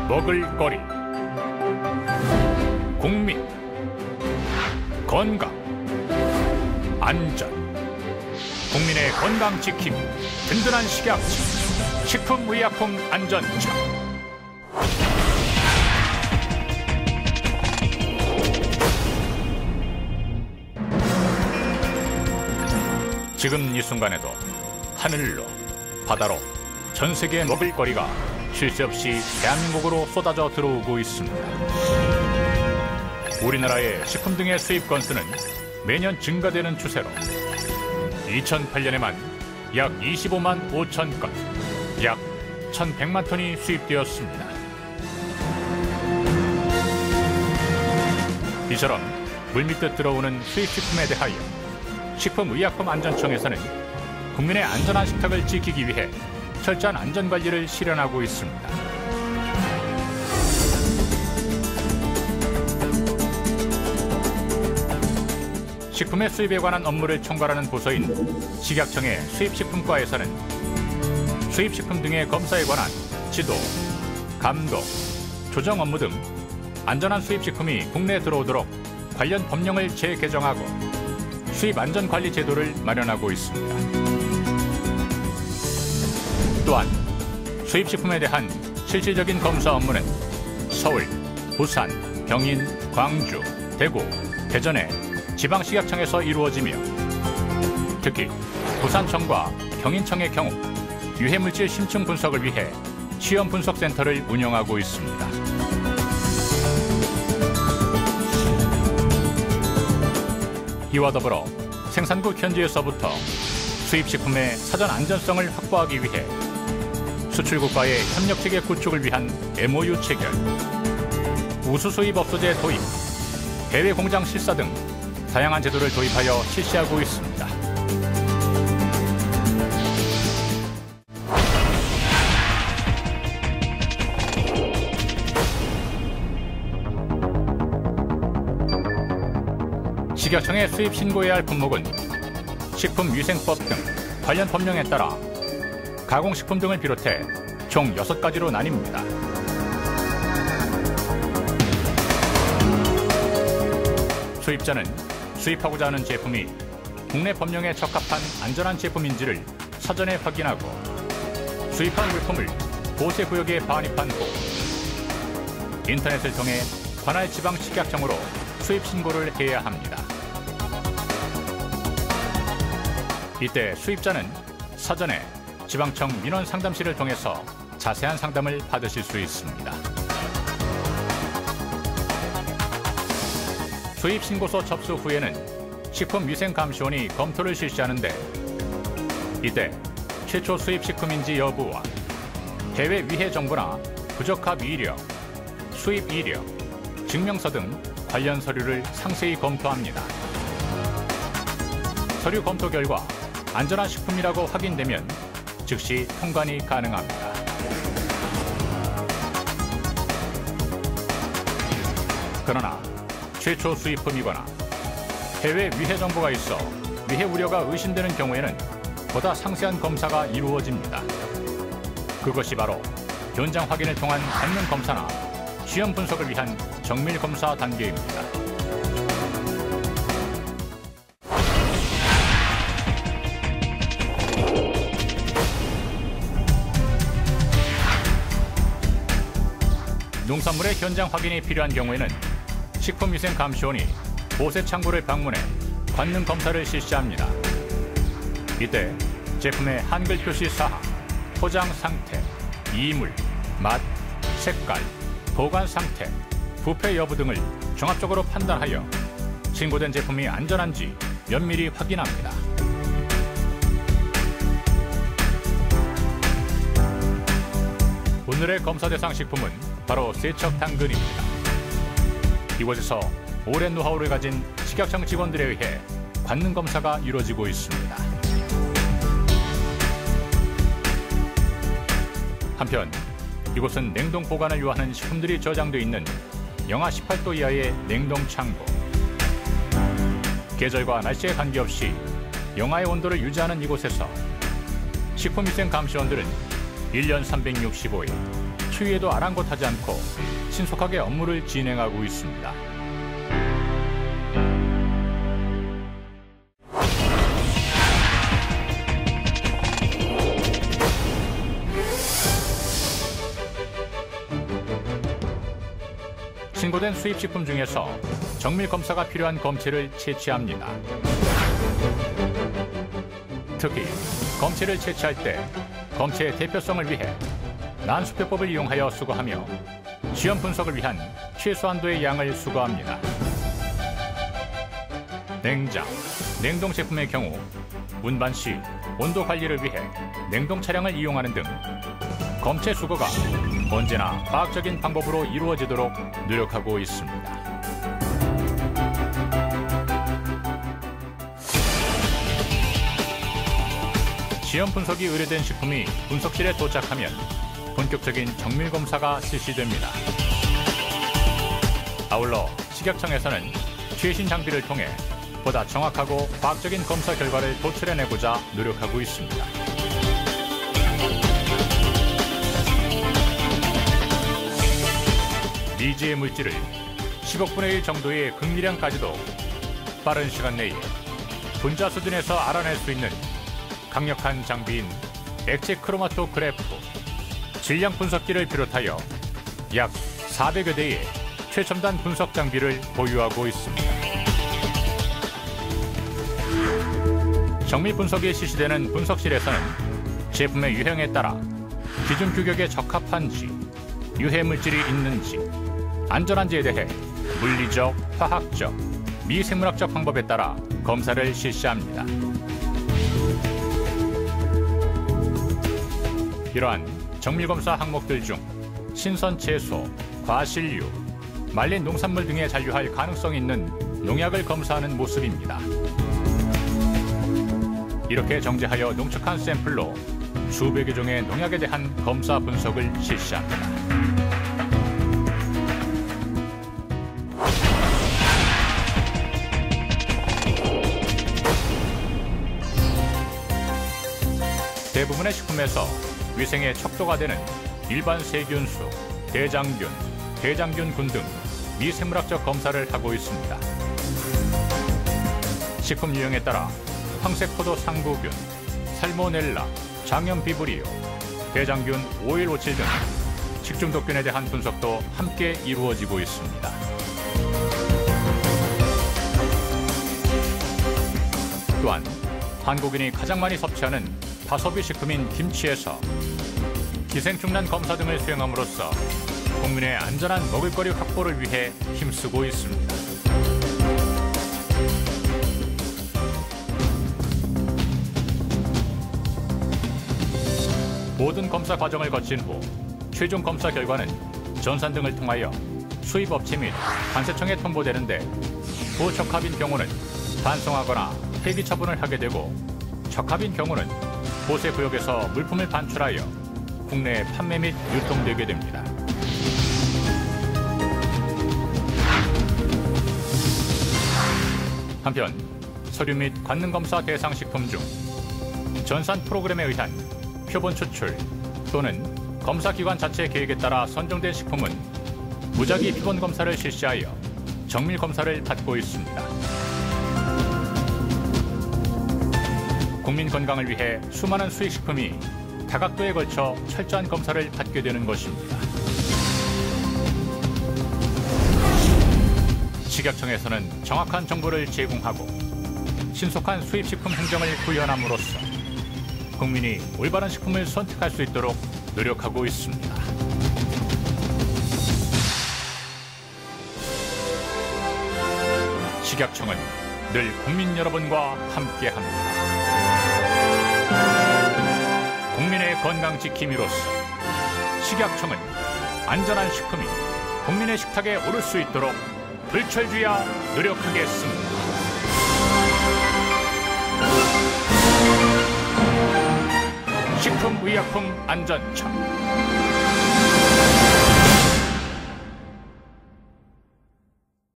먹을거리, 국민, 건강, 안전. 국민의 건강 지킴이 든든한 식약처 식품의약품 안전처. 지금 이 순간에도 하늘로, 바다로 전 세계의 먹을거리가 쉴 새 없이 대한민국으로 쏟아져 들어오고 있습니다. 우리나라의 식품 등의 수입 건수는 매년 증가되는 추세로 2008년에만 약 25만 5천 건, 약 1,100만 톤이 수입되었습니다. 이처럼 물밀듯 들어오는 수입식품에 대하여 식품의약품안전청에서는 국민의 안전한 식탁을 지키기 위해 철저한 안전관리를 실현하고 있습니다. 식품의 수입에 관한 업무를 총괄하는 부서인 식약청의 수입식품과에서는 수입식품 등의 검사에 관한 지도, 감독, 조정 업무 등 안전한 수입식품이 국내에 들어오도록 관련 법령을 재개정하고 수입안전관리 제도를 마련하고 있습니다. 또한 수입식품에 대한 실질적인 검사 업무는 서울, 부산, 경인, 광주, 대구, 대전의 지방식약청에서 이루어지며 특히 부산청과 경인청의 경우 유해물질 심층 분석을 위해 시험 분석센터를 운영하고 있습니다. 이와 더불어 생산국 현지에서부터 수입식품의 사전 안전성을 확보하기 위해 수출국과의 협력체계 구축을 위한 MOU 체결, 우수수입업소제 도입, 해외 공장 실사 등 다양한 제도를 도입하여 실시하고 있습니다. 식약청의 수입 신고해야 할 품목은 식품위생법 등 관련 법령에 따라 가공식품 등을 비롯해 총 6가지로 나뉩니다. 수입자는 수입하고자 하는 제품이 국내 법령에 적합한 안전한 제품인지를 사전에 확인하고 수입한 물품을 보세구역에 반입한 후 인터넷을 통해 관할 지방식약청으로 수입 신고를 해야 합니다. 이때 수입자는 사전에 지방청 민원상담실을 통해서 자세한 상담을 받으실 수 있습니다. 수입 신고서 접수 후에는 식품위생감시원이 검토를 실시하는데 이때 최초 수입 식품인지 여부와 해외 위해 정보나 부적합 이력, 수입 이력, 증명서 등 관련 서류를 상세히 검토합니다. 서류 검토 결과 안전한 식품이라고 확인되면 즉시 통관이 가능합니다. 그러나 최초 수입품이거나 해외 위해 정보가 있어 위해 우려가 의심되는 경우에는 보다 상세한 검사가 이루어집니다. 그것이 바로 현장 확인을 통한 관련 검사나 시험 분석을 위한 정밀 검사 단계입니다. 농산물의 현장 확인이 필요한 경우에는 식품위생감시원이 보세 창고를 방문해 관능 검사를 실시합니다. 이때 제품의 한글 표시 사항, 포장 상태, 이물, 맛, 색깔, 보관 상태, 부패 여부 등을 종합적으로 판단하여 신고된 제품이 안전한지 면밀히 확인합니다. 오늘의 검사 대상 식품은 바로 세척당근입니다. 이곳에서 오랜 노하우를 가진 식약청 직원들에 의해 관능 검사가 이루어지고 있습니다. 한편 이곳은 냉동 보관을 요하는 식품들이 저장돼 있는 영하 18도 이하의 냉동 창고. 계절과 날씨에 관계없이 영하의 온도를 유지하는 이곳에서 식품위생감시원들은 1년 365일 추위에도 아랑곳하지 않고 신속하게 업무를 진행하고 있습니다. 신고된 수입식품 중에서 정밀 검사가 필요한 검체를 채취합니다. 특히 검체를 채취할 때 검체의 대표성을 위해 난수표법을 이용하여 수거하며 시험 분석을 위한 최소한도의 양을 수거합니다. 냉장, 냉동 제품의 경우 운반 시 온도 관리를 위해 냉동 차량을 이용하는 등 검체 수거가 언제나 과학적인 방법으로 이루어지도록 노력하고 있습니다. 시험 분석이 의뢰된 식품이 분석실에 도착하면 본격적인 정밀 검사가 실시됩니다. 아울러 식약청에서는 최신 장비를 통해 보다 정확하고 과학적인 검사 결과를 도출해내고자 노력하고 있습니다. 미지의 물질을 10억분의 1 정도의 극미량까지도 빠른 시간 내에 분자 수준에서 알아낼 수 있는 강력한 장비인 액체 크로마토그래프, 질량 분석기를 비롯하여 약 400여 대의 최첨단 분석 장비를 보유하고 있습니다. 정밀 분석이 실시되는 분석실에서는 제품의 유형에 따라 기준 규격에 적합한지, 유해 물질이 있는지, 안전한지에 대해 물리적, 화학적, 미생물학적 방법에 따라 검사를 실시합니다. 이러한 정밀검사 항목들 중 신선 채소, 과실류, 말린 농산물 등에 잔류할 가능성이 있는 농약을 검사하는 모습입니다. 이렇게 정제하여 농축한 샘플로 수백 여 종의 농약에 대한 검사 분석을 실시합니다. 대부분의 식품에서 위생에 척도가 되는 일반 세균수, 대장균, 대장균군 등 미생물학적 검사를 하고 있습니다. 식품 유형에 따라 황색포도 상구균, 살모넬라, 장염비브리오, 대장균 5157 등 식중독균에 대한 분석도 함께 이루어지고 있습니다. 또한 한국인이 가장 많이 섭취하는 다소비 식품인 김치에서 기생충난 검사 등을 수행함으로써 국민의 안전한 먹을거리 확보를 위해 힘쓰고 있습니다. 모든 검사 과정을 거친 후 최종 검사 결과는 전산 등을 통하여 수입업체 및 관세청에 통보되는데 부적합인 경우는 반송하거나 폐기 처분을 하게 되고 적합인 경우는 보세 구역에서 물품을 반출하여 국내에 판매 및 유통되게 됩니다. 한편 서류 및 관능검사 대상 식품 중 전산 프로그램에 의한 표본 추출 또는 검사기관 자체 계획에 따라 선정된 식품은 무작위 표본 검사를 실시하여 정밀 검사를 받고 있습니다. 국민 건강을 위해 수많은 수익식품이 다각도에 걸쳐 철저한 검사를 받게 되는 것입니다. 식약청에서는 정확한 정보를 제공하고 신속한 수입식품 행정을 구현함으로써 국민이 올바른 식품을 선택할 수 있도록 노력하고 있습니다. 식약청은 늘 국민 여러분과 함께합니다. 국민의 건강 지킴이로서 식약청은 안전한 식품이 국민의 식탁에 오를 수 있도록 불철주야 노력하겠습니다. 식품의약품안전처